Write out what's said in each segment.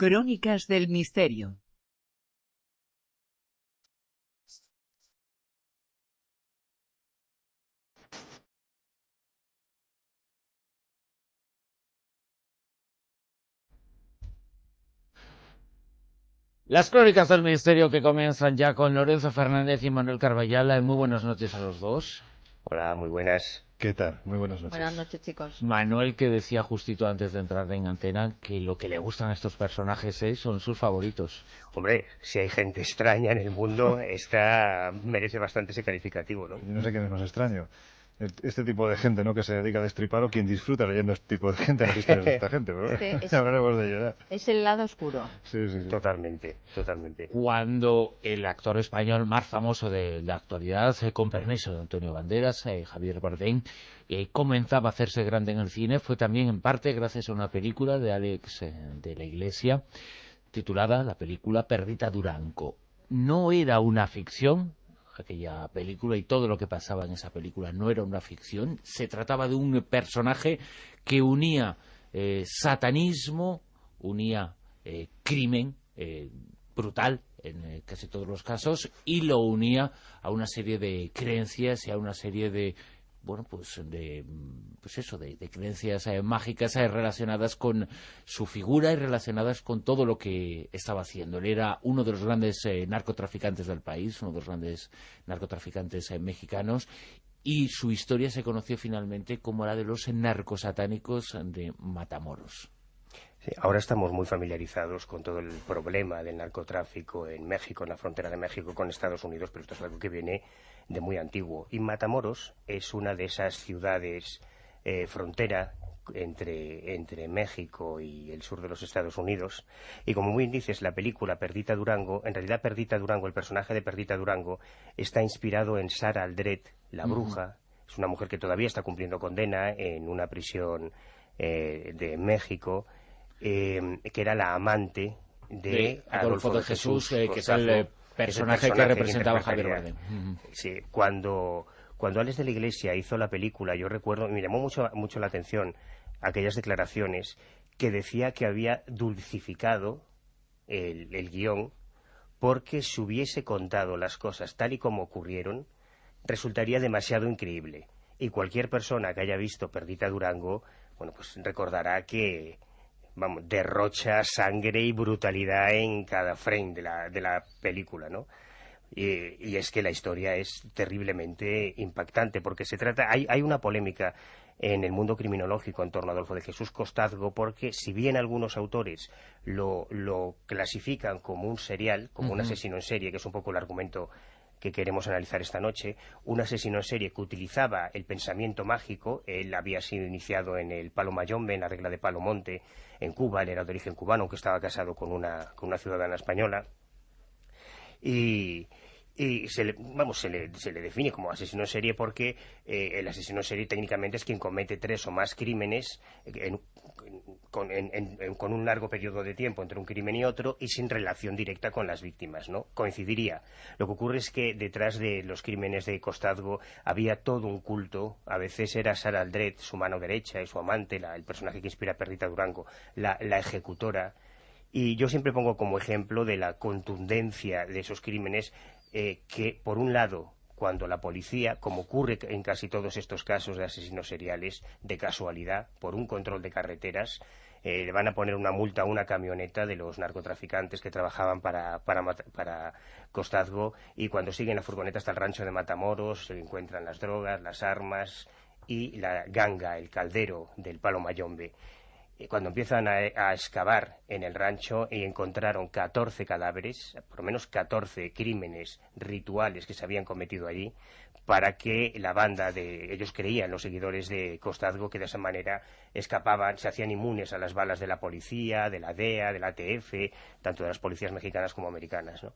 Crónicas del Misterio. Las crónicas del misterio que comienzan ya con Lorenzo Fernández y Manuel Carballal. Muy buenas noches a los dos. Hola, muy buenas. ¿Qué tal? Muy buenas noches. Buenas noches, chicos. Manuel, que decía justito antes de entrar en antena que lo que le gustan a estos personajes son sus favoritos. Hombre, si hay gente extraña en el mundo, esta merece bastante ese calificativo, ¿no? Yo no sé quién es más extraño. Este tipo de gente, ¿no? Que se dedica a destripar o quien disfruta leyendo este tipo de gente, las historias de esta gente. Pero Es, ya hablaremos de ello. es el lado oscuro. Sí, sí, sí. Totalmente, totalmente. Cuando el actor español más famoso de la actualidad, con permiso de Antonio Banderas, Javier Bardem, comenzaba a hacerse grande en el cine, fue también en parte gracias a una película de Alex de la Iglesia, titulada la película Perdita Durango. No era una ficción, aquella película, y todo lo que pasaba en esa película no era una ficción. Se trataba de un personaje que unía satanismo, unía crimen brutal en casi todos los casos, y lo unía a una serie de creencias y a una serie de de creencias mágicas relacionadas con su figura y relacionadas con todo lo que estaba haciendo. Él era uno de los grandes narcotraficantes del país, uno de los grandes narcotraficantes mexicanos, y su historia se conoció finalmente como la de los narcosatánicos de Matamoros. Sí, ahora estamos muy familiarizados con todo el problema del narcotráfico en México, en la frontera de México con Estados Unidos, pero esto es algo que viene de muy antiguo. Y Matamoros es una de esas ciudades frontera entre México y el sur de los Estados Unidos. Y como muy bien dices, la película Perdita Durango, en realidad Perdita Durango, el personaje de Perdita Durango, está inspirado en Sara Aldred, la bruja. Es una mujer que todavía está cumpliendo condena en una prisión de México, que era la amante de Adolfo de Jesús, que es el personaje que representaba Javier Bardem. Sí, cuando Alex de la Iglesia hizo la película, yo recuerdo, me llamó mucho la atención aquellas declaraciones que decía que había dulcificado el guión, porque si hubiese contado las cosas tal y como ocurrieron, resultaría demasiado increíble. Y cualquier persona que haya visto Perdita Durango, bueno, pues recordará que, vamos, derrocha sangre y brutalidad en cada frame de la película, ¿no? Y es que la historia es terriblemente impactante, porque hay una polémica en el mundo criminológico en torno a Adolfo de Jesús Costazgo, porque si bien algunos autores lo clasifican como un serial, como un asesino en serie, que es un poco el argumento que queremos analizar esta noche, un asesino en serie que utilizaba el pensamiento mágico. Él había sido iniciado en el Palo Mayombe, en la regla de Palo Monte, en Cuba. Él era de origen cubano, aunque estaba casado con una ciudadana española. Y se le define como asesino en serie porque el asesino en serie técnicamente es quien comete 3 o más crímenes con un largo periodo de tiempo entre un crimen y otro, y sin relación directa con las víctimas, ¿no? Coincidiría. Lo que ocurre es que detrás de los crímenes de Costazgo había todo un culto. A veces era Sara Aldred, su mano derecha, y su amante, el personaje que inspira a Perdita Durango, la ejecutora. Y yo siempre pongo como ejemplo de la contundencia de esos crímenes, que, por un lado, cuando la policía, como ocurre en casi todos estos casos de asesinos seriales, de casualidad, por un control de carreteras, le van a poner una multa a una camioneta de los narcotraficantes que trabajaban para Costazgo, y cuando siguen la furgoneta hasta el rancho de Matamoros, se encuentran las drogas, las armas y la ganga, el caldero del Palo Mayombe. Cuando empiezan a excavar en el rancho, y encontraron 14 cadáveres, por lo menos 14 crímenes rituales que se habían cometido allí, para que la banda de ellos creían, los seguidores de Costazgo, que de esa manera escapaban, se hacían inmunes a las balas de la policía, de la DEA, de la ATF, tanto de las policías mexicanas como americanas, ¿no?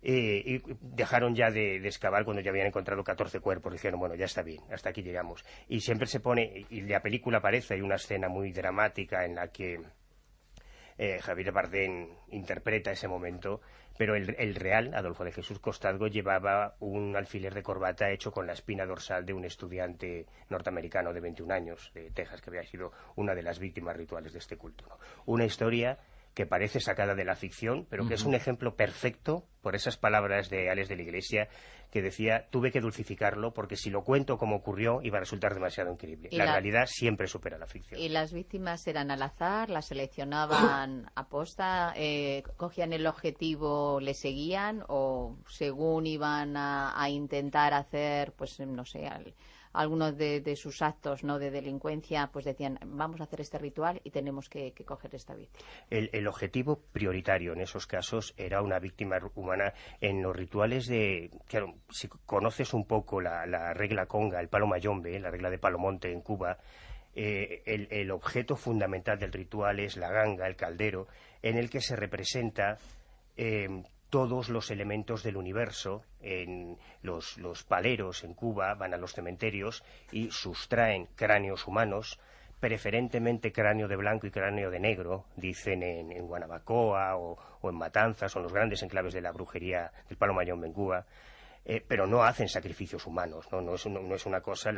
Y dejaron ya de excavar cuando ya habían encontrado 14 cuerpos. Dijeron, bueno, ya está bien, hasta aquí llegamos. Y siempre se pone, y la película aparece, hay una escena muy dramática en la que Javier Bardem interpreta ese momento, pero el real, Adolfo de Jesús Costazgo, llevaba un alfiler de corbata hecho con la espina dorsal de un estudiante norteamericano de 21 años, de Texas, que había sido una de las víctimas rituales de este culto, ¿no? Una historia que parece sacada de la ficción, pero que es un ejemplo perfecto por esas palabras de Alex de la Iglesia, que decía, tuve que dulcificarlo porque si lo cuento como ocurrió iba a resultar demasiado increíble. La realidad siempre supera la ficción. ¿Y las víctimas eran al azar? ¿Las seleccionaban aposta? ¿Cogían el objetivo, le seguían? ¿O según iban a intentar hacer, pues no sé, algunos de sus actos, ¿no?, de delincuencia, pues decían, vamos a hacer este ritual y tenemos que coger esta víctima? El objetivo prioritario en esos casos era una víctima humana. En los rituales claro, si conoces un poco la regla conga, el palo mayombe, la regla de Palomonte en Cuba, el objeto fundamental del ritual es la ganga, el caldero, en el que se representa todos los elementos del universo. En los paleros en Cuba van a los cementerios y sustraen cráneos humanos, preferentemente cráneo de blanco y cráneo de negro, dicen en Guanabacoa o en Matanzas o en los grandes enclaves de la brujería del palo mayombe en Cuba. Pero no hacen sacrificios humanos, no es una cosa,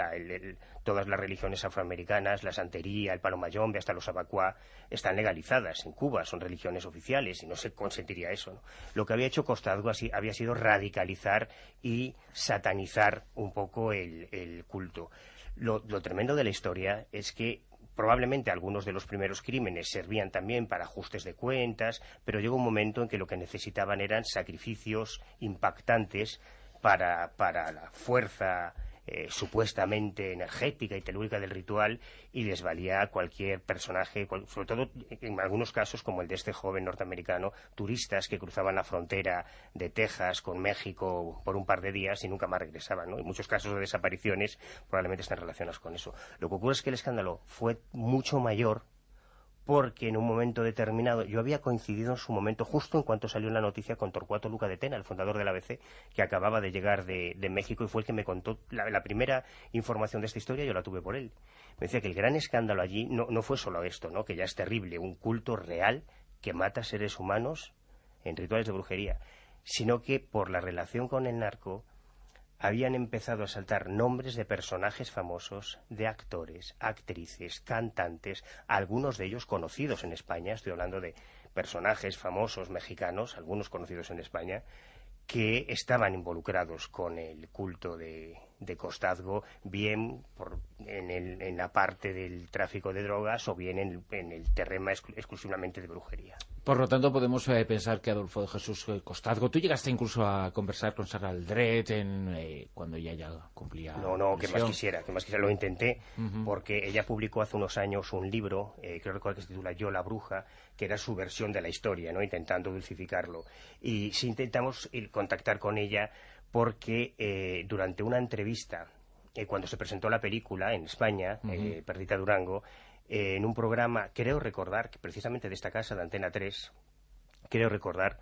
todas las religiones afroamericanas, la santería, el palo mayombe, hasta los abacuá, están legalizadas en Cuba, son religiones oficiales y no se consentiría eso, ¿no? Lo que había hecho Costazgo había sido radicalizar y satanizar un poco el culto. Lo tremendo de la historia es que probablemente algunos de los primeros crímenes servían también para ajustes de cuentas, pero llegó un momento en que lo que necesitaban eran sacrificios impactantes para la fuerza supuestamente energética y telúrica del ritual, y les valía a cualquier personaje, sobre todo en algunos casos como el de este joven norteamericano, turistas que cruzaban la frontera de Texas con México por un par de días y nunca más regresaban, ¿no? En muchos casos de desapariciones probablemente están relacionados con eso. Lo que ocurre es que el escándalo fue mucho mayor porque en un momento determinado, yo había coincidido en su momento, justo en cuanto salió la noticia, con Torcuato Luca de Tena, el fundador del ABC, que acababa de llegar de México y fue el que me contó la primera información de esta historia. Yo la tuve por él. Me decía que el gran escándalo allí no fue solo esto, ¿no?, que ya es terrible, un culto real que mata seres humanos en rituales de brujería, sino que por la relación con el narco habían empezado a saltar nombres de personajes famosos, de actores, actrices, cantantes, algunos de ellos conocidos en España. Estoy hablando de personajes famosos mexicanos, algunos conocidos en España, que estaban involucrados con el culto de Costazgo, bien en la parte del tráfico de drogas o bien en el terreno exclusivamente de brujería. Por lo tanto, podemos pensar que Adolfo de Jesús Costazgo, tú llegaste incluso a conversar con Sara Aldred cuando ella ya cumplía No, que prisión. que más quisiera, lo intenté, porque ella publicó hace unos años un libro, creo recordar que se titula Yo la bruja, que era su versión de la historia, ¿no?, intentando dulcificarlo. Y sí intentamos contactar con ella porque durante una entrevista, cuando se presentó la película en España, Perdita Durango, en un programa, creo recordar, que precisamente de esta casa, de Antena 3, creo recordar,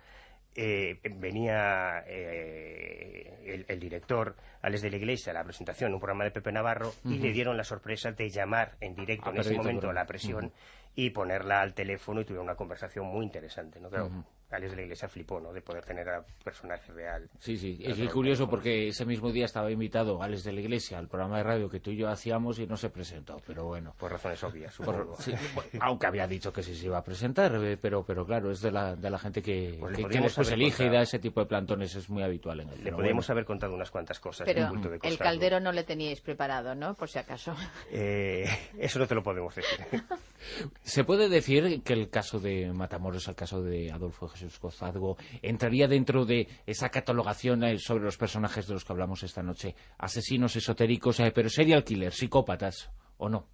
venía el director, Alex de la Iglesia, a la presentación en un programa de Pepe Navarro, y le dieron la sorpresa de llamar en directo en ese momento a la presión y ponerla al teléfono, y tuvieron una conversación muy interesante, ¿no? Claro, Alex de la Iglesia flipó, ¿no?, de poder tener a personaje real. Sí, es curioso porque ese mismo día estaba invitado Alex de la Iglesia al programa de radio que tú y yo hacíamos y no se presentó, pero bueno. Por razones obvias, supongo. Aunque había dicho que sí se iba a presentar, pero claro, es de la gente que después elige y da ese tipo de plantones, es muy habitual en el. Le podríamos haber contado unas cuantas cosas pero del culto de Costazgo. El caldero no le teníais preparado, ¿no?, por si acaso. Eso no te lo podemos decir. ¿Se puede decir que el caso de Matamoros, el caso de Adolfo Jesús Costazgo, entraría dentro de esa catalogación sobre los personajes de los que hablamos esta noche? Asesinos esotéricos, pero serial killers, psicópatas, ¿o no?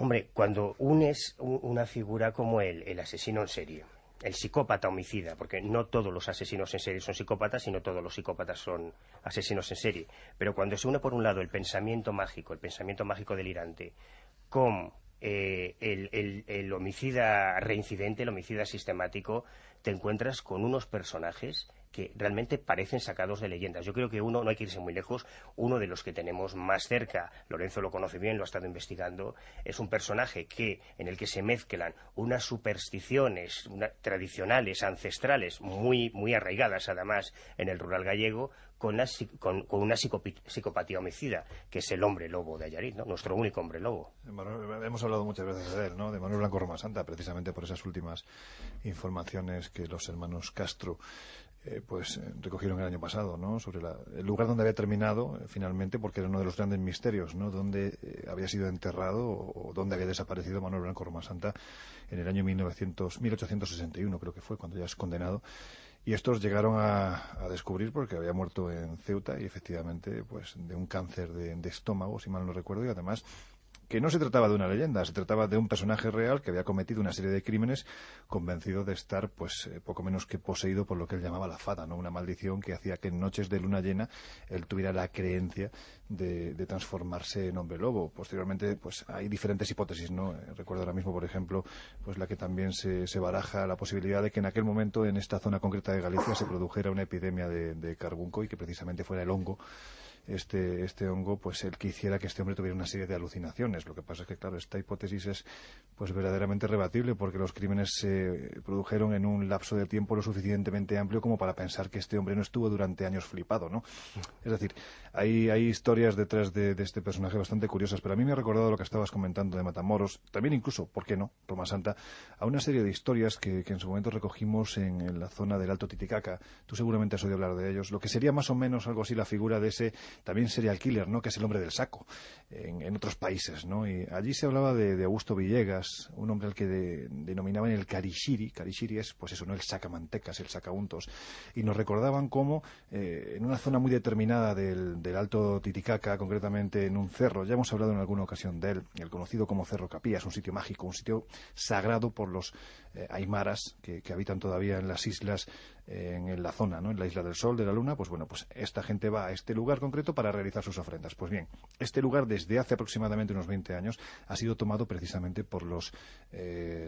Hombre, cuando unes una figura como el asesino en serie, el psicópata homicida, porque no todos los asesinos en serie son psicópatas y no todos los psicópatas son asesinos en serie, pero cuando se une por un lado el pensamiento mágico delirante, con el homicida reincidente, el homicida sistemático, te encuentras con unos personajes que realmente parecen sacados de leyendas. Yo creo que no hay que irse muy lejos, uno de los que tenemos más cerca, Lorenzo lo conoce bien, lo ha estado investigando, es un personaje en el que se mezclan unas supersticiones tradicionales, ancestrales, muy, muy arraigadas además en el rural gallego, con una psicopatía homicida, que es el hombre lobo de Allariz, ¿no? Nuestro único hombre lobo. Hemos hablado muchas veces de él, ¿no? De Manuel Blanco Romasanta, precisamente por esas últimas informaciones que los hermanos Castro recogieron el año pasado, ¿no? Sobre el lugar donde había terminado finalmente, porque era uno de los grandes misterios, ¿no? Donde había sido enterrado o dónde había desaparecido Manuel Blanco Romasanta en el año 1861, creo que fue, cuando ya es condenado. Y estos llegaron a descubrir porque había muerto en Ceuta y efectivamente pues de un cáncer de estómago, si mal no recuerdo, y además que no se trataba de una leyenda, se trataba de un personaje real que había cometido una serie de crímenes, convencido de estar poco menos que poseído por lo que él llamaba la fada, ¿no? Una maldición que hacía que en noches de luna llena él tuviera la creencia de transformarse en hombre lobo. Posteriormente pues hay diferentes hipótesis, ¿no? Recuerdo ahora mismo, por ejemplo, pues la que también se baraja la posibilidad de que en aquel momento en esta zona concreta de Galicia se produjera una epidemia de carbunco y que precisamente fuera el hongo, este hongo, pues el que hiciera que este hombre tuviera una serie de alucinaciones. Lo que pasa es que, claro, esta hipótesis es pues verdaderamente rebatible, porque los crímenes se produjeron en un lapso de tiempo lo suficientemente amplio como para pensar que este hombre no estuvo durante años flipado, ¿no? Es decir, hay historias detrás de este personaje bastante curiosas, pero a mí me ha recordado lo que estabas comentando de Matamoros, también incluso, ¿por qué no?, Romasanta, a una serie de historias que en su momento recogimos en la zona del Alto Titicaca. Tú seguramente has oído hablar de ellos. Lo que sería más o menos algo así la figura de ese también serial killer, ¿no?, que es el hombre del saco en otros países, ¿no? Y allí se hablaba de Augusto Villegas, un hombre al que denominaban el Karishiri. Karishiri es, pues eso, ¿no?, el sacamantecas, el sacauntos. Y nos recordaban cómo en una zona muy determinada del Alto Titicaca, concretamente en un cerro, ya hemos hablado en alguna ocasión de él, el conocido como Cerro Capilla, es un sitio mágico, un sitio sagrado por los aymaras que habitan todavía en las islas, en la zona, ¿no?, en la Isla del Sol, de la Luna. Pues bueno, pues esta gente va a este lugar concreto para realizar sus ofrendas. Pues bien, este lugar desde hace aproximadamente unos 20 años ha sido tomado precisamente por los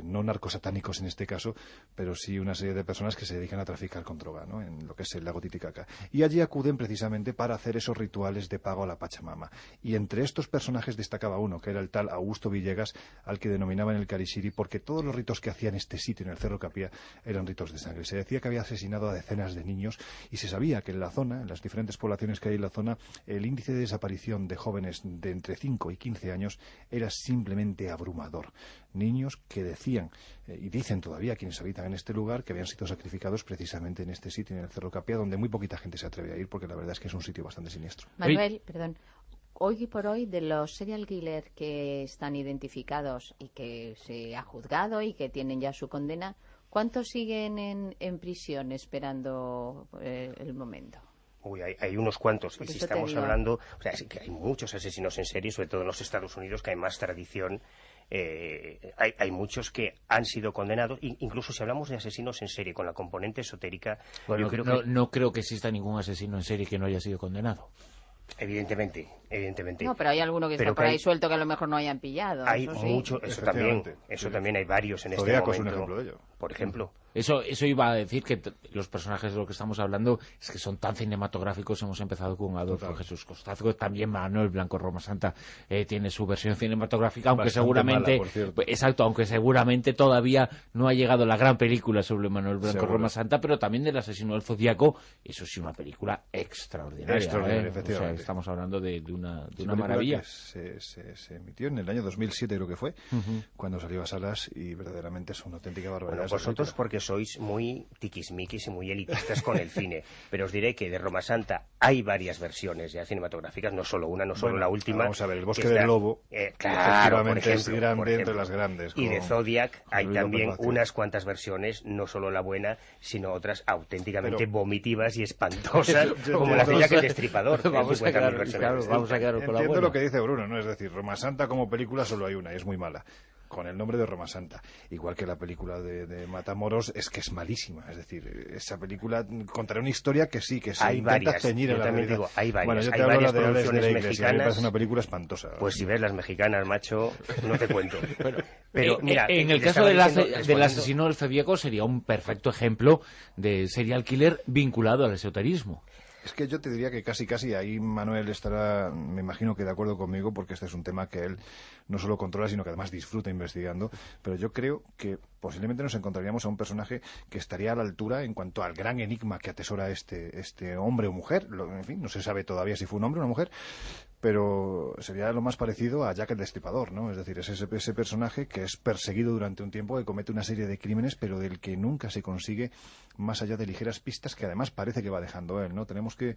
no narcosatánicos en este caso, pero sí una serie de personas que se dedican a traficar con droga, ¿no?, en lo que es el lago Titicaca. Y allí acuden precisamente para hacer esos rituales de pago a la Pachamama. Y entre estos personajes destacaba uno, que era el tal Augusto Villegas, al que denominaban el Karishiri, porque todos los ritos que hacía en este sitio, en el Cerro Capilla, eran ritos de sangre. Se decía que había asesinado a decenas de niños y se sabía que en la zona, en las diferentes poblaciones que hay en la zona, el índice de desaparición de jóvenes de entre 5 y 15 años era simplemente abrumador. Niños que decían, y dicen todavía quienes habitan en este lugar, que habían sido sacrificados precisamente en este sitio, en el Cerro Capilla, donde muy poquita gente se atreve a ir, porque la verdad es que es un sitio bastante siniestro. Manuel, perdón. Hoy por hoy, de los serial killers que están identificados y que se ha juzgado y que tienen ya su condena, ¿cuántos siguen en prisión esperando el momento? Uy, hay unos cuantos. Por y si eso estamos te digo. hablando, o sea, es que hay muchos asesinos en serie, sobre todo en los Estados Unidos, que hay más tradición. Hay muchos que han sido condenados, incluso si hablamos de asesinos en serie con la componente esotérica. Bueno, yo creo no creo que exista ningún asesino en serie que no haya sido condenado. Evidentemente. No, pero hay alguno que está por ahí suelto que a lo mejor no hayan pillado. Hay eso sí. mucho, eso también hay varios en este Zodíaco momento. es un ejemplo de ello. Por ejemplo. Eso iba a decir que los personajes de los que estamos hablando es que son tan cinematográficos. Hemos empezado con Adolfo Jesús Costazgo, también Manuel Blanco Romasanta tiene su versión cinematográfica, aunque bastante seguramente mala, por cierto. exacto, aunque seguramente todavía no ha llegado la gran película sobre Manuel Blanco Seguro. Romasanta, pero también del asesino del Zodíaco. Eso sí, una película extraordinaria. Extraordinaria, O sea, efectivamente. estamos hablando de una Película maravilla. que se emitió en el año 2007, creo que fue, cuando salió a salas, y verdaderamente es una auténtica barbaridad. Bueno, vosotros porque sois muy tiquismiquis y muy elitistas con el cine, pero os diré que de Romasanta hay varias versiones ya cinematográficas, no solo una, no solo la última. Vamos a ver, El Bosque que está- del Lobo, claro, por efectivamente, es ejemplo, grande por entre ejemplo. las grandes. Y de con Zodiac hay Luis también López Vázquez. unas cuantas versiones, no solo la buena, sino otras auténticamente Pero- vomitivas y espantosas, Yo como la de entiendo- Jack el Destripador. que Vamos a 50.000 quedar, versiones. claro, vamos a quedar con la Entiendo buena. lo que dice Bruno, ¿no? Es decir, Romasanta como película solo hay una, y es muy mala, con el nombre de Romasanta. Igual que la película de Matamoros, es que es malísima. Es decir, esa película contará una historia que sí, que se Hay intenta varias, ceñir yo a la también realidad. digo, hay varias. Bueno, yo te Hay hablo varias de Alex de producciones la Iglesia, a mí me mexicanas. parece una película espantosa. Pues si ves las mexicanas, macho, no te cuento. Pero mira, en el le caso estaba del respondiendo- asesino del Zodíaco sería un perfecto ejemplo de serial killer vinculado al esoterismo. Es que yo te diría que casi ahí Manuel estará, me imagino que de acuerdo conmigo, porque este es un tema que él no solo controla, sino que además disfruta investigando. Pero yo creo que posiblemente nos encontraríamos a un personaje que estaría a la altura en cuanto al gran enigma que atesora este hombre o mujer. En fin, no se sabe todavía si fue un hombre o una mujer, pero sería lo más parecido a Jack el Destripador, ¿no? Es decir, es ese personaje que es perseguido durante un tiempo, que comete una serie de crímenes, pero del que nunca se consigue más allá de ligeras pistas que además parece que va dejando él, ¿no? Tenemos que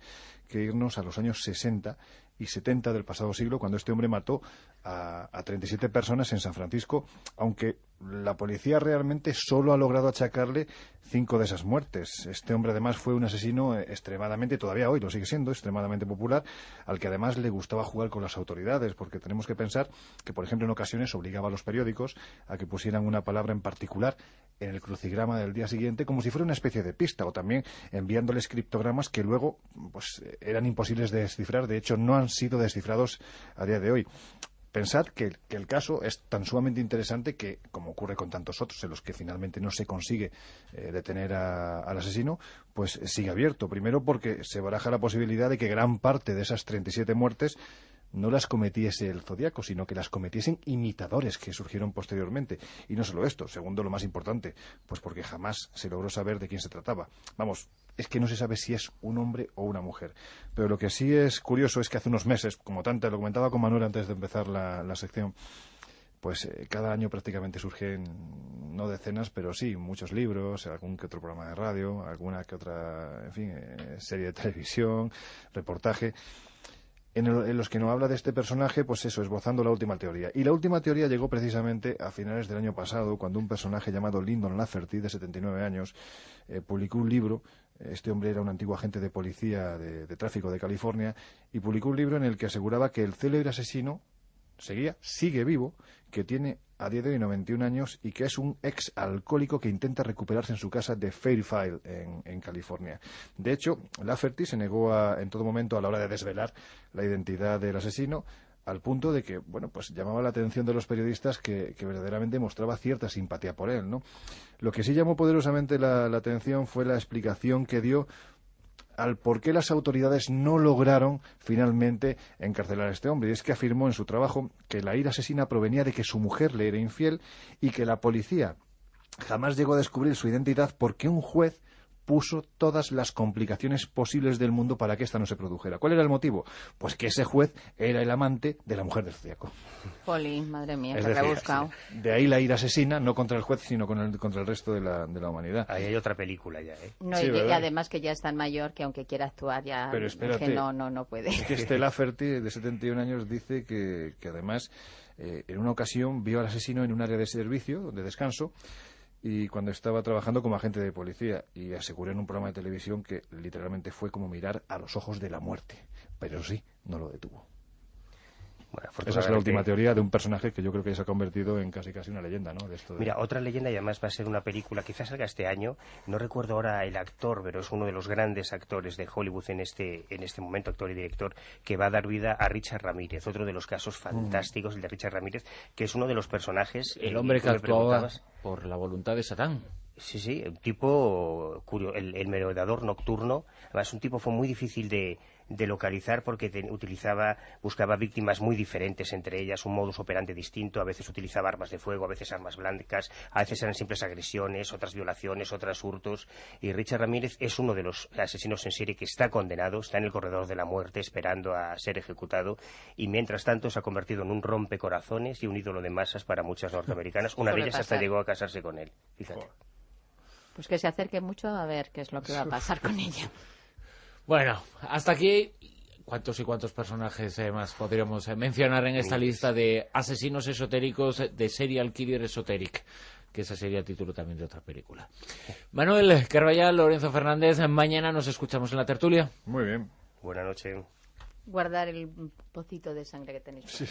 irnos a los años 60 y 70 del pasado siglo, cuando este hombre mató a 37 personas en San Francisco, aunque la policía realmente solo ha logrado achacarle 5 de esas muertes. Este hombre además fue un asesino extremadamente, todavía hoy lo sigue siendo, extremadamente popular, al que además le gustaba jugar con las autoridades, porque tenemos que pensar que, por ejemplo, en ocasiones obligaba a los periódicos a que pusieran una palabra en particular en el crucigrama del día siguiente, como si fuera una especie de pista, o también enviándoles criptogramas que luego pues eran imposibles de descifrar. De hecho, no han sido descifrados a día de hoy. Pensad que el caso es tan sumamente interesante que, como ocurre con tantos otros en los que finalmente no se consigue detener al asesino, pues sigue abierto. Primero porque se baraja la posibilidad de que gran parte de esas 37 muertes no las cometiese el Zodíaco, sino que las cometiesen imitadores que surgieron posteriormente. Y no solo esto, segundo, lo más importante, pues porque jamás se logró saber de quién se trataba. Vamos, es que no se sabe si es un hombre o una mujer. Pero lo que sí es curioso es que hace unos meses, como tanto, lo comentaba con Manuel antes de empezar la sección, pues cada año prácticamente surgen, no decenas, pero sí, muchos libros, algún que otro programa de radio, alguna que otra, en fin, serie de televisión, reportaje, en los que no habla de este personaje, pues eso, esbozando la última teoría. Y la última teoría llegó precisamente a finales del año pasado, cuando un personaje llamado Lyndon Lafferty, de 79 años, publicó un libro. Este hombre era un antiguo agente de policía de tráfico de California, y publicó un libro en el que aseguraba que el célebre asesino sigue vivo, que tiene a día de hoy 91 años y que es un ex alcohólico que intenta recuperarse en su casa de Fairfield, en California. De hecho, Lafferty se negó en todo momento a la hora de desvelar la identidad del asesino, al punto de que, bueno, pues llamaba la atención de los periodistas que verdaderamente mostraba cierta simpatía por él, ¿no? Lo que sí llamó poderosamente la atención fue la explicación que dio al por qué las autoridades no lograron finalmente encarcelar a este hombre. Y es que afirmó en su trabajo que la ira asesina provenía de que su mujer le era infiel y que la policía jamás llegó a descubrir su identidad porque un juez puso todas las complicaciones posibles del mundo para que ésta no se produjera. ¿Cuál era el motivo? Pues que ese juez era el amante de la mujer del Zodíaco. Jolín, madre mía, Es que decir, rebuscado. de ahí la ira asesina, no contra el juez, sino contra el resto de la humanidad. Ahí hay otra película ya, ¿eh? No, Sí, y ¿verdad? además que ya es tan mayor que aunque quiera actuar ya Pero es espérate, que no puede. Es que este Lafferty, de 71 años, dice que además en una ocasión vio al asesino en un área de servicio, de descanso, y cuando estaba trabajando como agente de policía, y aseguró en un programa de televisión que literalmente fue como mirar a los ojos de la muerte, pero sí, no lo detuvo. Bueno, Esa es la última teoría de un personaje que yo creo que se ha convertido en casi una leyenda, ¿no? Mira, otra leyenda, y además va a ser una película, quizás salga este año, no recuerdo ahora el actor, pero es uno de los grandes actores de Hollywood en este momento, actor y director, que va a dar vida a Richard Ramírez, otro de los casos fantásticos, el de Richard Ramírez, que es uno de los personajes... El hombre que actuaba por la voluntad de Satán. Sí, un tipo curioso, el merodeador nocturno. Además, un tipo fue muy difícil de localizar porque buscaba víctimas muy diferentes entre ellas, un modus operandi distinto. A veces utilizaba armas de fuego, a veces armas blancas, a veces eran simples agresiones, otras violaciones, otras hurtos. Y Richard Ramírez es uno de los asesinos en serie que está condenado, está en el corredor de la muerte esperando a ser ejecutado. Y mientras tanto se ha convertido en un rompecorazones y un ídolo de masas para muchas norteamericanas. Una de ellas hasta llegó a casarse con él. Fíjate. Pues que se acerque mucho a ver qué es lo que va a pasar con ella. Bueno, hasta aquí. ¿Cuántos y cuántos personajes más podríamos mencionar en esta lista de asesinos esotéricos, de serial killer esotéric? Que ese sería el título también de otra película. Manuel Carballal, Lorenzo Fernández, mañana nos escuchamos en la tertulia. Muy bien. Buenas noches. Guardar el pocito de sangre que tenéis. Sí.